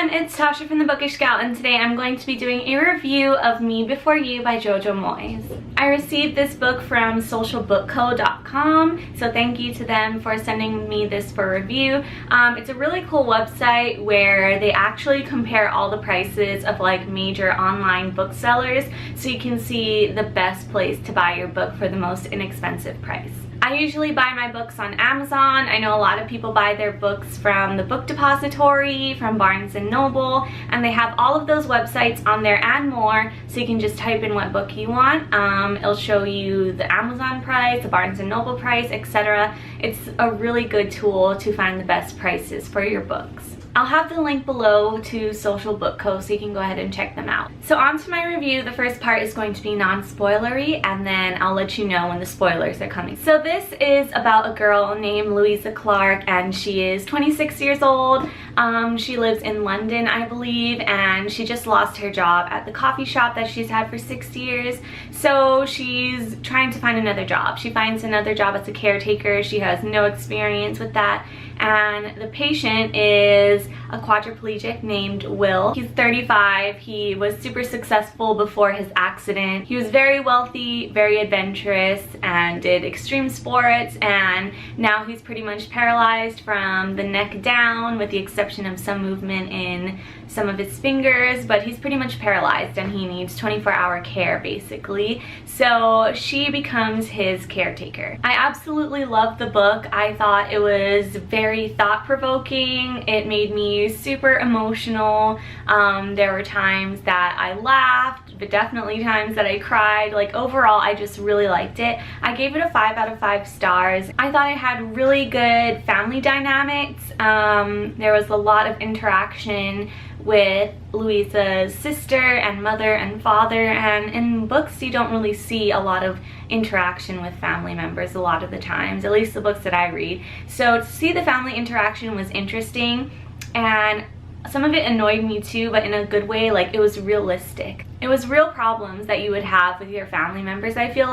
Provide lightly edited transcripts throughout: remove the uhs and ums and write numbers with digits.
everyone, it's Tasha from the Bookish Gal, and today I'm going to be doing a review of Me Before You by Jojo Moyes. I received this book from socialbookco.com, so thank you to them for sending me this for review. It's a really cool website where they actually compare all the prices of like major online booksellers, so you can see the best place to buy your book for the most inexpensive price. I usually buy my books on Amazon. I know a lot of people buy their books from the Book Depository, from Barnes & Noble, and they have all of those websites on there and more, so you can just type in what book you want. It'll show you the Amazon price, the Barnes & Noble price, etc. It's a really good tool to find the best prices for your books. I'll have the link below to Social Book Co, so you can go ahead and check them out. So on to my review. The first part is going to be non-spoilery, and then I'll let you know when the spoilers are coming. So this is about a girl named Louisa Clark, and she is 26 years old. She lives in London, I believe, and she just lost her job at the coffee shop that she's had for 6 years. So she's trying to find another job. She finds another job as a caretaker. She has no experience with that. And the patient is a quadriplegic named Will. He's 35. He was super successful before his accident. He was very wealthy, very adventurous, and did extreme sports, and now he's pretty much paralyzed from the neck down, with the exception of some movement in some of his fingers, but he's pretty much paralyzed and he needs 24-hour care basically. So she becomes his caretaker. I absolutely loved the book. I thought it was very thought-provoking. It made me super emotional. There were times that I laughed, but definitely times that I cried. Like, overall, I just really liked it. I gave it a 5 out of 5 stars. I thought it had really good family dynamics. There was a lot of interaction with Louisa's sister and mother and father, and in books you don't really see a lot of interaction with family members a lot of the times, at least the books that I read. So to see the family interaction was interesting, and some of it annoyed me too, but in a good way. Like, it was realistic. It was real problems that you would have with your family members. I felt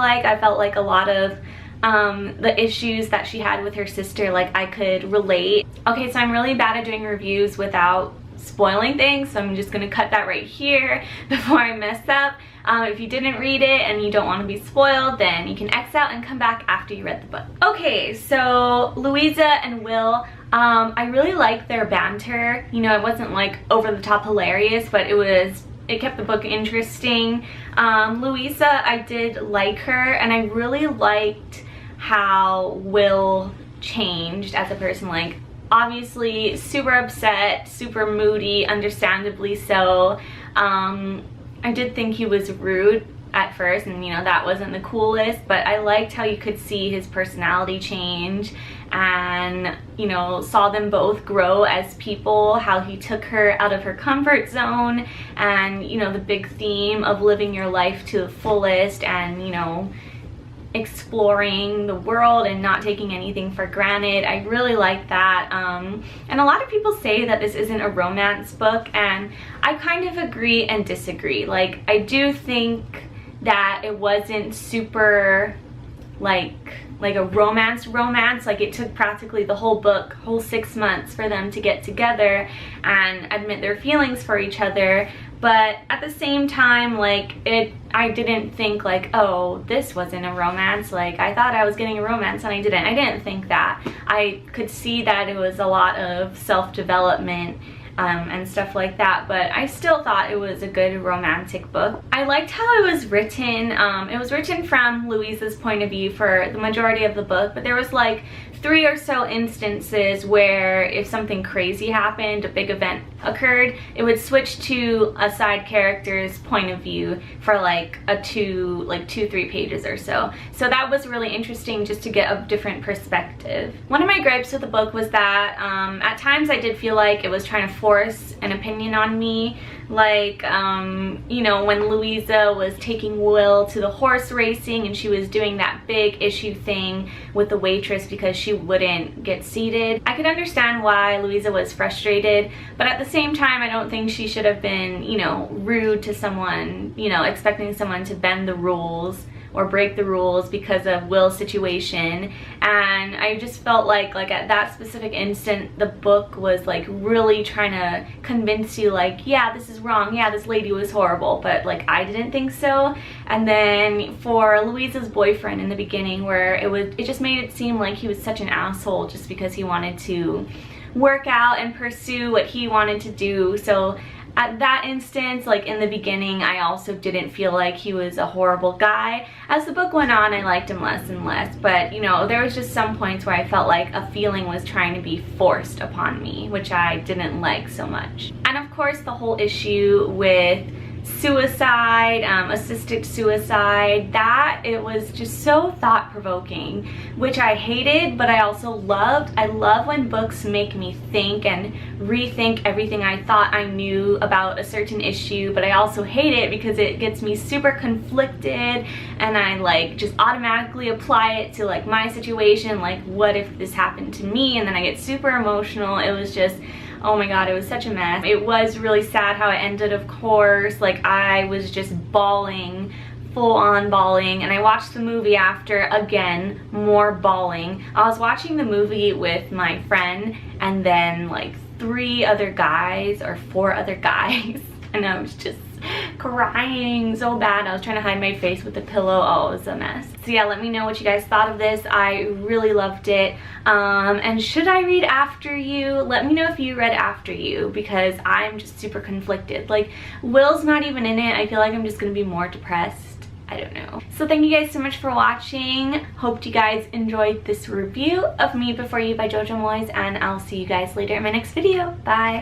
like a lot of the issues that she had with her sister, like, I could relate. Okay, so I'm really bad at doing reviews without spoiling things, so I'm just gonna cut that right here before I mess up. If you didn't read it and you don't want to be spoiled, then you can X out and come back after you read the book. Okay, so Louisa and Will, I really liked their banter. You know, it wasn't like over the top hilarious, but it kept the book interesting. Louisa, I did like her, and I really liked how Will changed as a person. Like, obviously super upset, super moody, understandably so. I did think he was rude at first, and you know, that wasn't the coolest, but I liked how you could see his personality change, and you know, saw them both grow as people, how he took her out of her comfort zone, and you know, the big theme of living your life to the fullest, and you know, exploring the world and not taking anything for granted. I really like that. And a lot of people say that this isn't a romance book, and I kind of agree and disagree. Like, I do think that it wasn't super like a romance. Like, it took practically the whole book, whole 6 months, for them to get together and admit their feelings for each other. But at the same time, like, I didn't think like, oh, this wasn't a romance. Like, I thought I was getting a romance and I didn't think that. I could see that it was a lot of self-development and stuff like that, but I still thought it was a good romantic book. I liked how it was written. It was written from Louisa's point of view for the majority of the book, but there was like 3 or so instances where if something crazy happened, a big event occurred, it would switch to a side character's point of view for like 2-3 pages or so. So that was really interesting, just to get a different perspective. One of my gripes with the book was that at times I did feel like it was trying to force an opinion on me. Like, you know, when Louisa was taking Will to the horse racing and she was doing that big issue thing with the waitress because she wouldn't get seated. I could understand why Louisa was frustrated, but at the same time, I don't think she should have been, you know, rude to someone, you know, expecting someone to bend the rules or break the rules because of Will's situation. And I just felt like at that specific instant, the book was like really trying to convince you like, yeah, this is wrong, yeah, this lady was horrible, but like I didn't think so. And then for Louisa's boyfriend in the beginning, where it just made it seem like he was such an asshole just because he wanted to work out and pursue what he wanted to do. So at that instance, like in the beginning, I also didn't feel like he was a horrible guy. As the book went on, I liked him less and less, but you know, there was just some points where I felt like a feeling was trying to be forced upon me, which I didn't like so much. And of course, the whole issue with suicide, assisted suicide, that it was just so thought-provoking, which I hated, but I also loved. I love when books make me think and rethink everything I thought I knew about a certain issue, but I also hate it because it gets me super conflicted and I like just automatically apply it to like my situation, like what if this happened to me, and then I get super emotional. It was just, oh my god, it was such a mess. It was really sad how it ended, of course. Like, I was just bawling, full-on bawling, and I watched the movie after, again, more bawling. I was watching the movie with my friend and then like 3 other guys or 4 other guys, and I was just crying so bad. I was trying to hide my face with a pillow. Oh, it was a mess. So yeah, let me know what you guys thought of this. I really loved it. And should I read After You? Let me know if you read After You, because I'm just super conflicted. Like, Will's not even in it. I feel like I'm just gonna be more depressed. I don't know. So thank you guys so much for watching. Hope you guys enjoyed this review of Me Before You by Jojo Moyes, and I'll see you guys later in my next video. Bye.